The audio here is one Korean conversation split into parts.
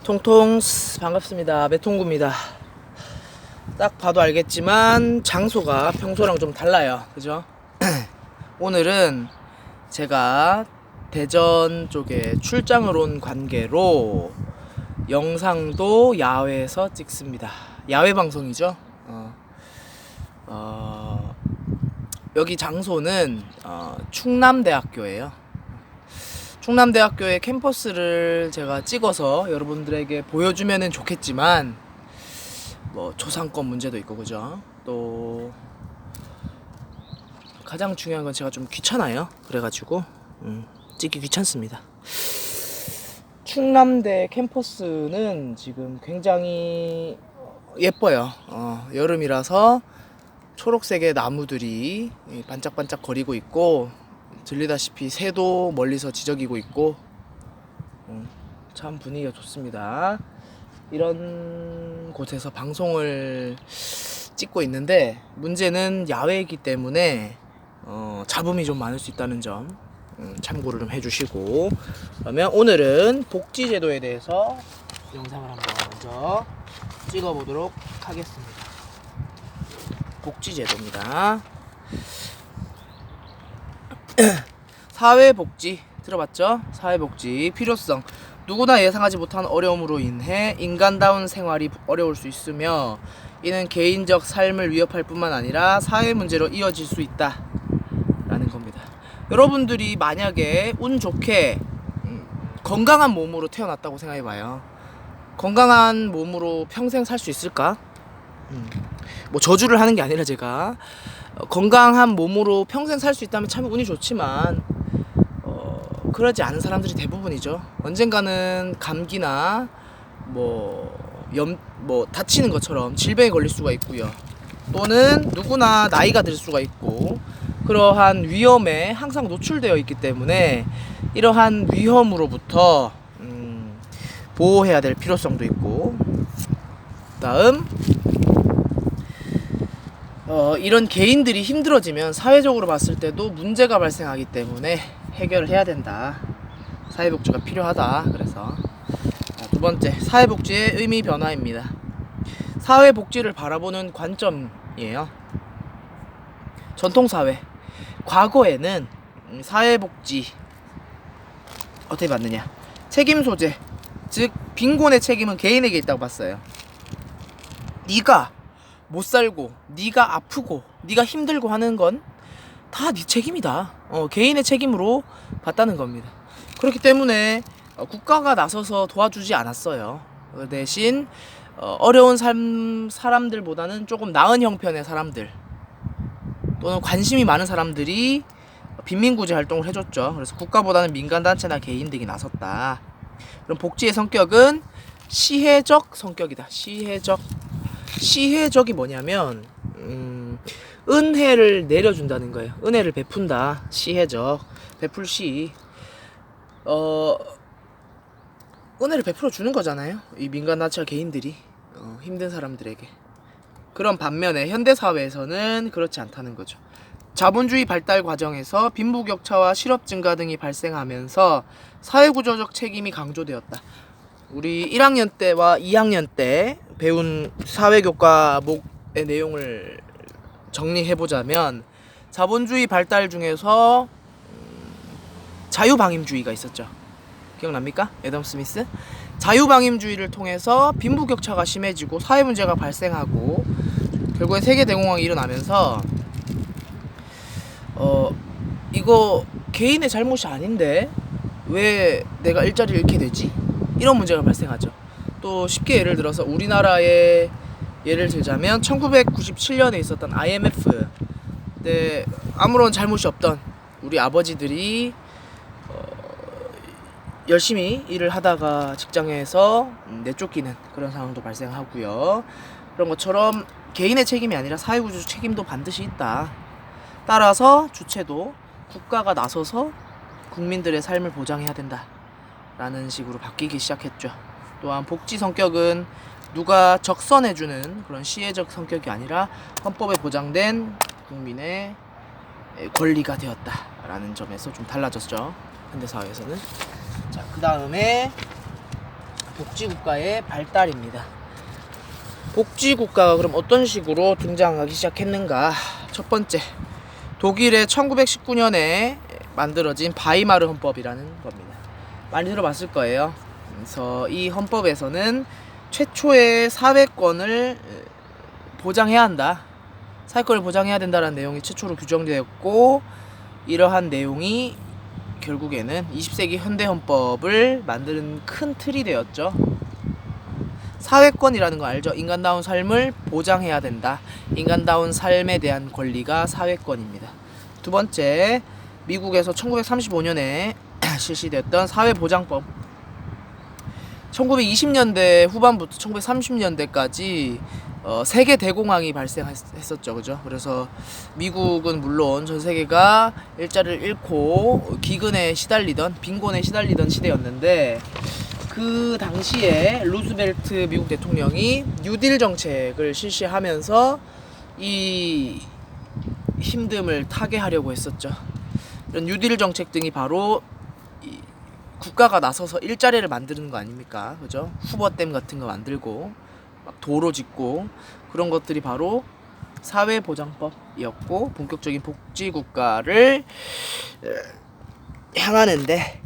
통통 반갑습니다. 매통구입니다. 딱 봐도 알겠지만 장소가 평소랑 좀 달라요. 그죠? 오늘은 제가 대전 쪽에 출장을 온 관계로 영상도 야외에서 찍습니다. 야외 방송이죠. 여기 장소는 충남대학교예요. 충남대학교의 캠퍼스를 제가 찍어서 여러분들에게 보여주면은 좋겠지만 뭐 초상권 문제도 있고 그죠? 또 가장 중요한 건 제가 좀 귀찮아요. 그래가지고 찍기 귀찮습니다. 충남대 캠퍼스는 지금 굉장히 예뻐요. 여름이라서 초록색의 나무들이 반짝반짝 거리고 있고 들리다시피 새도 멀리서 지저귀고 있고 참 분위기가 좋습니다. 이런 곳에서 방송을 찍고 있는데 문제는 야외이기 때문에 잡음이 좀 많을 수 있다는 점 참고를 좀 해주시고, 그러면 오늘은 복지제도에 대해서 영상을 한번 먼저 찍어보도록 하겠습니다. 복지제도입니다. 사회복지 들어봤죠? 사회복지 필요성. 누구나 예상하지 못한 어려움으로 인해 인간다운 생활이 어려울 수 있으며 이는 개인적 삶을 위협할 뿐만 아니라 사회 문제로 이어질 수 있다 라는 겁니다. 여러분들이 만약에 운 좋게 건강한 몸으로 태어났다고 생각해봐요. 건강한 몸으로 평생 살 수 있을까? 뭐 저주를 하는 게 아니라 제가 건강한 몸으로 평생 살 수 있다면 참 운이 좋지만 그러지 않은 사람들이 대부분이죠. 언젠가는 감기나 뭐 다치는 것처럼 질병에 걸릴 수가 있고요. 또는 누구나 나이가 들 수가 있고 그러한 위험에 항상 노출되어 있기 때문에 이러한 위험으로부터 보호해야 될 필요성도 있고, 다음 이런 개인들이 힘들어지면 사회적으로 봤을 때도 문제가 발생하기 때문에 해결을 해야 된다. 사회복지가 필요하다. 그래서 두 번째, 사회복지의 의미 변화입니다. 사회복지를 바라보는 관점이에요. 전통사회, 과거에는 사회복지 어떻게 봤느냐, 책임 소재, 즉 빈곤의 책임은 개인에게 있다고 봤어요. 네가 못 살고 네가 아프고 네가 힘들고 하는 건 다 네 책임이다. 개인의 책임으로 봤다는 겁니다. 그렇기 때문에 국가가 나서서 도와주지 않았어요. 그 대신 어려운 사람들보다는 조금 나은 형편의 사람들 또는 관심이 많은 사람들이 빈민구제 활동을 해줬죠. 그래서 국가보다는 민간단체나 개인들이 나섰다. 그럼 복지의 성격은 시혜적 성격이다. 시혜적이 뭐냐면 은혜를 내려준다는 거예요. 은혜를 베푼다. 시혜적, 베풀시. 은혜를 베풀어 주는 거잖아요. 이 민간단체와 개인들이 힘든 사람들에게. 그런 반면에 현대사회에서는 그렇지 않다는 거죠. 자본주의 발달 과정에서 빈부격차와 실업 증가 등이 발생하면서 사회구조적 책임이 강조되었다. 우리 1학년 때와 2학년 때 배운 사회교과목의 내용을 정리해보자면 자본주의 발달 중에서 자유방임주의가 있었죠. 기억납니까? 애덤 스미스? 자유방임주의를 통해서 빈부격차가 심해지고 사회문제가 발생하고 결국엔 세계대공황이 일어나면서 이거 개인의 잘못이 아닌데 왜 내가 일자리를 잃게 되지? 이런 문제가 발생하죠. 또 쉽게 예를 들어서 우리나라의 예를 들자면 1997년에 있었던 IMF 때 아무런 잘못이 없던 우리 아버지들이 열심히 일을 하다가 직장에서 내쫓기는 그런 상황도 발생하고요. 그런 것처럼 개인의 책임이 아니라 사회구조 책임도 반드시 있다. 따라서 주체도 국가가 나서서 국민들의 삶을 보장해야 된다 라는 식으로 바뀌기 시작했죠. 또한 복지 성격은 누가 적선해주는 그런 시혜적 성격이 아니라 헌법에 보장된 국민의 권리가 되었다라는 점에서 좀 달라졌죠. 현대사회에서는. 자, 그 다음에 복지국가의 발달입니다. 복지국가가 그럼 어떤 식으로 등장하기 시작했는가? 첫 번째, 독일의 1919년에 만들어진 바이마르 헌법이라는 겁니다. 많이 들어봤을 거예요. 그래서 이 헌법에서는 최초의 사회권을 보장해야 한다. 사회권을 보장해야 된다는 내용이 최초로 규정되었고, 이러한 내용이 결국에는 20세기 현대헌법을 만드는 큰 틀이 되었죠. 사회권이라는 거 알죠? 인간다운 삶을 보장해야 된다. 인간다운 삶에 대한 권리가 사회권입니다. 두 번째, 미국에서 1935년에 실시됐던 사회보장법. 1920년대 후반부터 1930년대까지 세계 대공황이 발생했었죠. 그죠? 그래서 미국은 물론 전 세계가 일자리를 잃고 기근에 시달리던, 빈곤에 시달리던 시대였는데, 그 당시에 루스벨트 미국 대통령이 뉴딜 정책을 실시하면서 이 힘듦을 타개하려고 했었죠. 이런 뉴딜 정책 등이 바로 이 국가가 나서서 일자리를 만드는 거 아닙니까? 그죠? 후버댐 같은 거 만들고 막 도로 짓고 그런 것들이 바로 사회보장법이었고, 본격적인 복지국가를 향하는데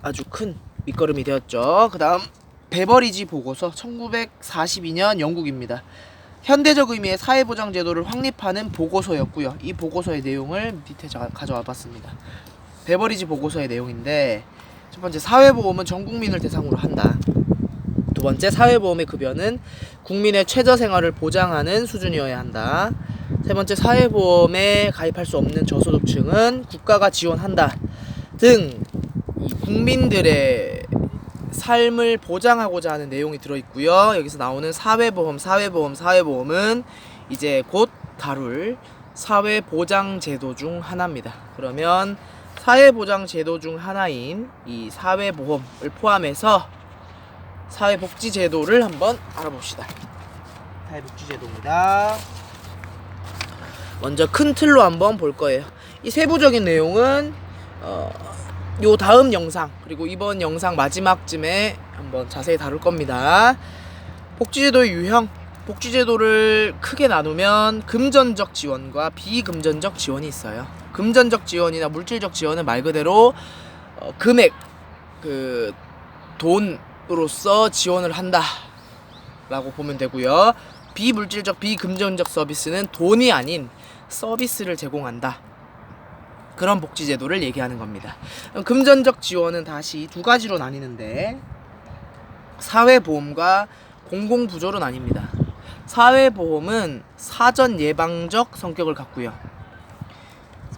아주 큰 밑거름이 되었죠. 그 다음 베버리지 보고서, 1942년 영국입니다. 현대적 의미의 사회보장 제도를 확립하는 보고서였고요. 이 보고서의 내용을 밑에 가져와 봤습니다. 베버리지 보고서의 내용인데, 첫 번째, 사회보험은 전 국민을 대상으로 한다. 두 번째, 사회보험의 급여는 국민의 최저생활을 보장하는 수준이어야 한다. 세 번째, 사회보험에 가입할 수 없는 저소득층은 국가가 지원한다 등 국민들의 삶을 보장하고자 하는 내용이 들어있고요. 여기서 나오는 사회보험은 이제 곧 다룰 사회보장제도 중 하나입니다. 그러면 사회보장제도 중 하나인 이 사회보험을 포함해서 사회복지제도를 한번 알아봅시다. 사회복지제도입니다. 먼저 큰 틀로 한번 볼 거예요. 이 세부적인 내용은 요 다음 영상, 그리고 이번 영상 마지막쯤에 한번 자세히 다룰 겁니다. 복지제도의 유형. 복지제도를 크게 나누면 금전적 지원과 비금전적 지원이 있어요. 금전적 지원이나 물질적 지원은 말 그대로 금액, 돈으로서 지원을 한다 라고 보면 되고요. 비물질적, 비금전적 서비스는 돈이 아닌 서비스를 제공한다, 그런 복지제도를 얘기하는 겁니다. 금전적 지원은 다시 두 가지로 나뉘는데, 사회보험과 공공부조로 나뉩니다. 사회보험은 사전 예방적 성격을 갖고요.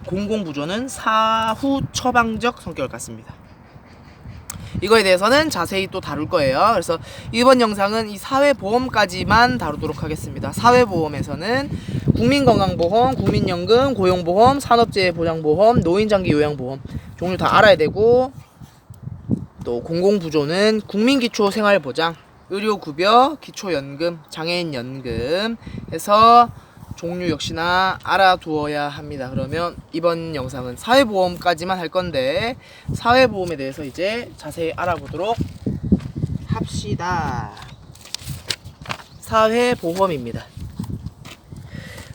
공공부조는 사후 처방적 성격을 갖습니다. 이거에 대해서는 자세히 또 다룰 거예요. 그래서 이번 영상은 이 사회보험까지만 다루도록 하겠습니다. 사회보험에서는 국민건강보험, 국민연금, 고용보험, 산업재해보장보험, 노인장기요양보험 종류 다 알아야 되고, 또 공공부조는 국민기초생활보장, 의료급여, 기초연금, 장애인연금 해서 종류 역시나 알아두어야 합니다. 그러면 이번 영상은 사회보험까지만 할 건데, 사회보험에 대해서 이제 자세히 알아보도록 합시다. 사회보험입니다.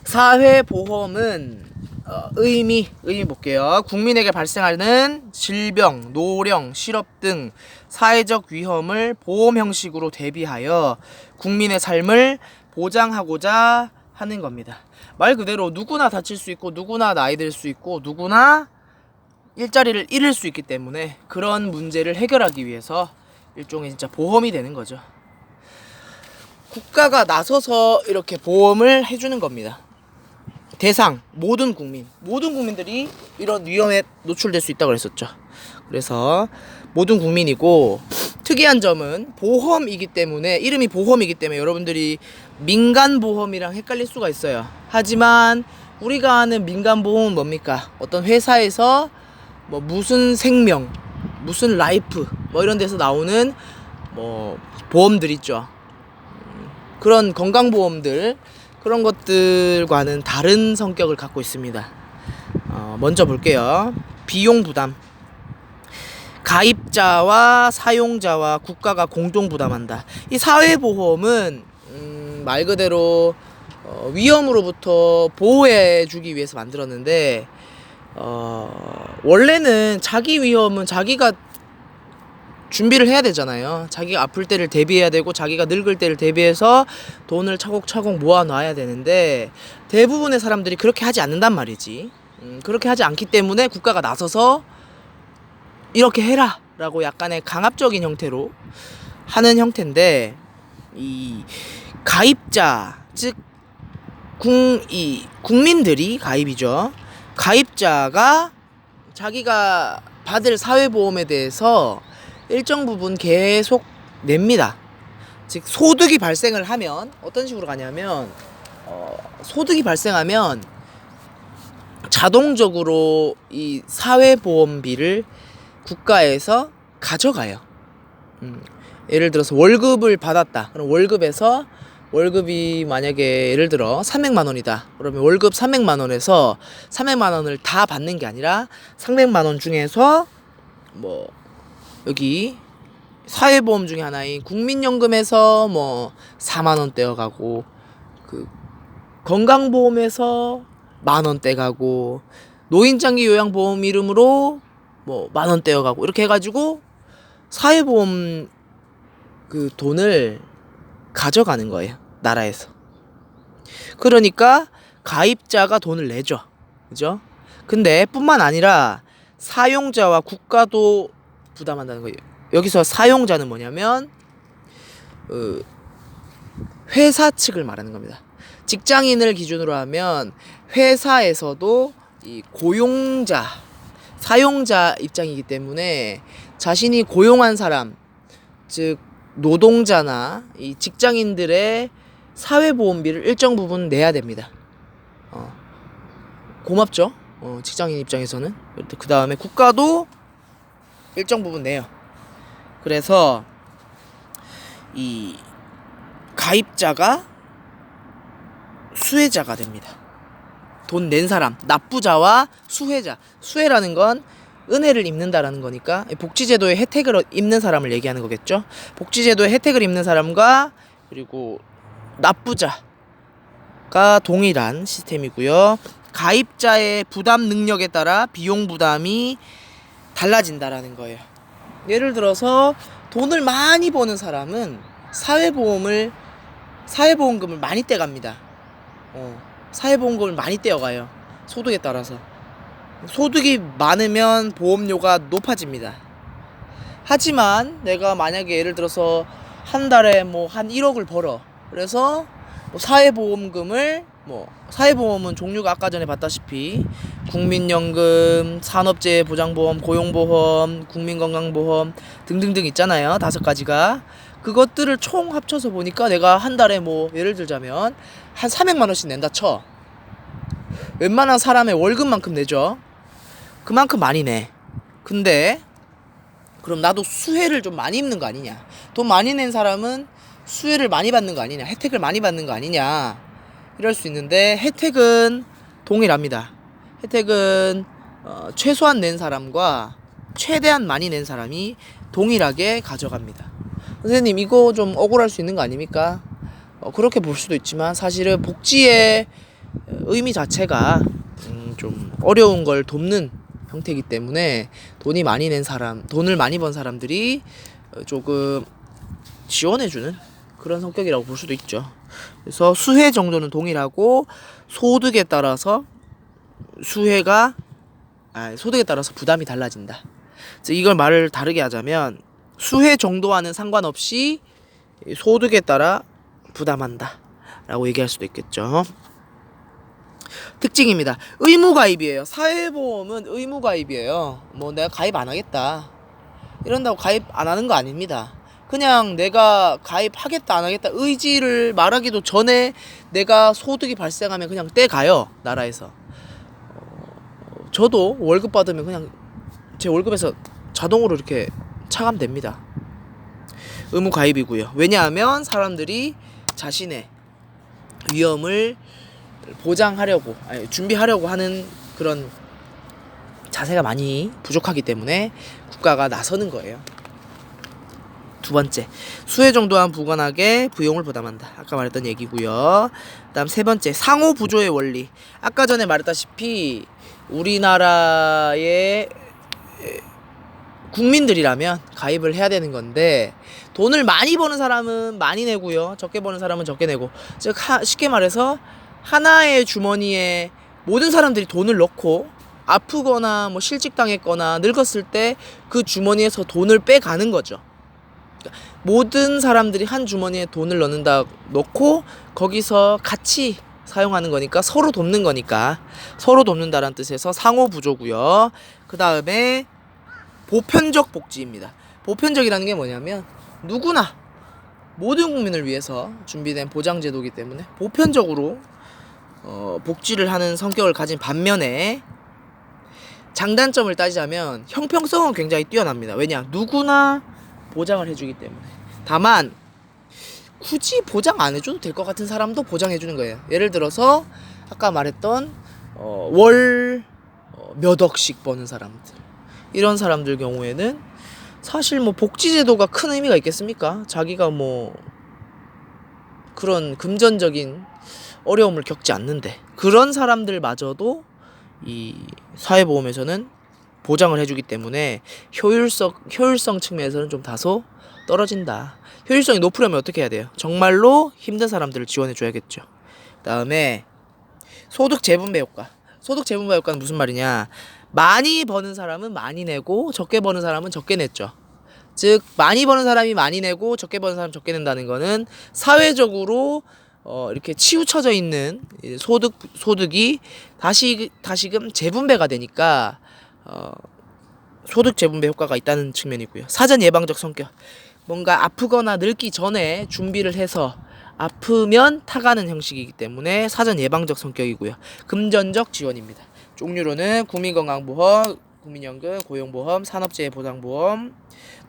사회보험은 의미 볼게요. 국민에게 발생하는 질병, 노령, 실업 등 사회적 위험을 보험 형식으로 대비하여 국민의 삶을 보장하고자 하는 겁니다. 말 그대로 누구나 다칠 수 있고, 누구나 나이 들 수 있고, 누구나 일자리를 잃을 수 있기 때문에 그런 문제를 해결하기 위해서 일종의 진짜 보험이 되는 거죠. 국가가 나서서 이렇게 보험을 해주는 겁니다. 대상, 모든 국민들이 이런 위험에 노출될 수 있다고 그랬었죠. 그래서 모든 국민이고, 특이한 점은 보험이기 때문에, 이름이 보험이기 때문에 여러분들이 민간보험이랑 헷갈릴 수가 있어요. 하지만 우리가 아는 민간보험은 뭡니까? 어떤 회사에서 뭐 무슨 생명, 무슨 라이프 뭐 이런 데서 나오는 뭐 보험들 있죠. 그런 건강보험들, 그런 것들과는 다른 성격을 갖고 있습니다. 먼저 볼게요. 비용 부담. 가입자와 사용자와 국가가 공동 부담한다. 이 사회보험은 말 그대로 위험으로부터 보호해주기 위해서 만들었는데 원래는 자기 위험은 자기가 준비를 해야 되잖아요. 자기가 아플 때를 대비해야 되고 자기가 늙을 때를 대비해서 돈을 차곡차곡 모아놔야 되는데 대부분의 사람들이 그렇게 하지 않는단 말이지. 그렇게 하지 않기 때문에 국가가 나서서 이렇게 해라 라고 약간의 강압적인 형태로 하는 형태인데, 이 가입자 즉 국민들이 가입이죠. 가입자가 자기가 받을 사회보험에 대해서 일정 부분 계속 냅니다. 즉 소득이 발생을 하면 어떤 식으로 가냐면 소득이 발생하면 자동적으로 이 사회보험비를 국가에서 가져가요. 예를 들어서 월급을 받았다. 그럼 월급에서 월급이 만약에 예를 들어 300만 원이다. 그러면 월급 300만 원에서 300만 원을 다 받는 게 아니라 300만 원 중에서 뭐 여기 사회보험 중에 하나인 국민연금에서 뭐 4만 원 떼어가고 그 건강보험에서 만 원 떼가고 노인장기 요양보험 이름으로 뭐 만 원 떼어가고 이렇게 해가지고 사회보험 그 돈을 가져가는 거예요, 나라에서. 그러니까 가입자가 돈을 내죠, 그죠? 근데 뿐만 아니라 사용자와 국가도 부담한다는 거예요. 여기서 사용자는 뭐냐면 회사 측을 말하는 겁니다. 직장인을 기준으로 하면 회사에서도 이 고용자, 사용자 입장이기 때문에 자신이 고용한 사람, 즉 노동자나 이 직장인들의 사회보험비를 일정 부분 내야 됩니다. 고맙죠? 직장인 입장에서는. 그 다음에 국가도 일정 부분 내요. 그래서 이 가입자가 수혜자가 됩니다. 돈 낸 사람, 납부자와 수혜자. 수혜라는 건 은혜를 입는다라는 거니까 복지제도의 혜택을 입는 사람을 얘기하는 거겠죠. 복지제도의 혜택을 입는 사람과 그리고 납부자가 동일한 시스템이고요. 가입자의 부담 능력에 따라 비용 부담이 달라진다라는 거예요. 예를 들어서 돈을 많이 버는 사람은 사회보험금을 많이 떼갑니다. 사회보험금을 많이 떼어가요. 소득에 따라서. 소득이 많으면 보험료가 높아집니다. 하지만 내가 만약에 예를 들어서 한 달에 뭐 한 1억을 벌어. 그래서 뭐 사회보험은 종류가 아까 전에 봤다시피 국민연금, 산업재해보장보험, 고용보험, 국민건강보험 등등등 있잖아요. 5가지가. 그것들을 총 합쳐서 보니까 내가 한 달에 뭐 예를 들자면 한 300만 원씩 낸다 쳐. 웬만한 사람의 월급만큼 내죠. 그만큼 많이 내. 근데 그럼 나도 수혜를 좀 많이 입는 거 아니냐. 돈 많이 낸 사람은 수혜를 많이 받는 거 아니냐. 혜택을 많이 받는 거 아니냐. 이럴 수 있는데 혜택은 동일합니다. 혜택은 최소한 낸 사람과 최대한 많이 낸 사람이 동일하게 가져갑니다. 선생님 이거 좀 억울할 수 있는 거 아닙니까? 그렇게 볼 수도 있지만 사실은 복지의 의미 자체가 좀 어려운 걸 돕는 형태이기 때문에 돈을 많이 번 사람들이 조금 지원해주는 그런 성격이라고 볼 수도 있죠. 그래서 수혜 정도는 동일하고 소득에 따라서 부담이 달라진다. 이걸 말을 다르게 하자면 수혜 정도와는 상관없이 소득에 따라 부담한다 라고 얘기할 수도 있겠죠. 특징입니다. 의무가입이에요. 사회보험은 의무가입이에요. 뭐 내가 가입 안 하겠다 이런다고 가입 안 하는 거 아닙니다. 그냥 내가 가입하겠다 안 하겠다 의지를 말하기도 전에 내가 소득이 발생하면 그냥 떼가요. 나라에서. 저도 월급 받으면 그냥 제 월급에서 자동으로 이렇게 차감됩니다. 의무가입이고요. 왜냐하면 사람들이 자신의 위험을 준비하려고 하는 그런 자세가 많이 부족하기 때문에 국가가 나서는 거예요. 두 번째, 수혜 정도한 부관에게 부용을 부담한다. 아까 말했던 얘기고요. 그다음 세 번째, 상호 부조의 원리. 아까 전에 말했다시피 우리나라의 국민들이라면 가입을 해야 되는 건데, 돈을 많이 버는 사람은 많이 내고요, 적게 버는 사람은 적게 내고, 즉 쉽게 말해서 하나의 주머니에 모든 사람들이 돈을 넣고 아프거나 뭐 실직당했거나 늙었을 때 그 주머니에서 돈을 빼가는 거죠. 그러니까 모든 사람들이 한 주머니에 돈을 넣고 거기서 같이 사용하는 거니까, 서로 돕는 거니까 서로 돕는다라는 뜻에서 상호 부조고요. 그 다음에 보편적 복지입니다. 보편적이라는 게 뭐냐면 누구나 모든 국민을 위해서 준비된 보장제도이기 때문에 보편적으로 복지를 하는 성격을 가진 반면에, 장단점을 따지자면 형평성은 굉장히 뛰어납니다. 왜냐? 누구나 보장을 해주기 때문에. 다만 굳이 보장 안 해줘도 될 것 같은 사람도 보장해주는 거예요. 예를 들어서 아까 말했던 월 몇 억씩 버는 사람들, 이런 사람들 경우에는 사실 뭐 복지제도가 큰 의미가 있겠습니까? 자기가 뭐 그런 금전적인 어려움을 겪지 않는데, 그런 사람들마저도 이 사회보험에서는 보장을 해주기 때문에 효율성 측면에서는 좀 다소 떨어진다. 효율성이 높으려면 어떻게 해야 돼요? 정말로 힘든 사람들을 지원해줘야겠죠. 그다음에 소득 재분배 효과. 소득 재분배 효과는 무슨 말이냐? 많이 버는 사람은 많이 내고 적게 버는 사람은 적게 냈죠. 즉 많이 버는 사람이 많이 내고 적게 버는 사람이 적게 낸다는 거는 사회적으로 이렇게 치우쳐져 있는 소득이 다시금 재분배가 되니까 소득 재분배 효과가 있다는 측면이고요. 사전 예방적 성격. 뭔가 아프거나 늙기 전에 준비를 해서 아프면 타가는 형식이기 때문에 사전 예방적 성격이고요. 금전적 지원입니다. 종류로는 국민건강보험, 국민연금, 고용보험, 산업재해보장보험,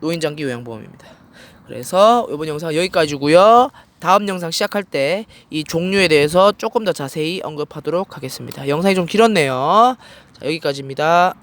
노인장기 요양보험입니다. 그래서 이번 영상은 여기까지고요. 다음 영상 시작할 때 이 종류에 대해서 조금 더 자세히 언급하도록 하겠습니다. 영상이 좀 길었네요. 자, 여기까지입니다.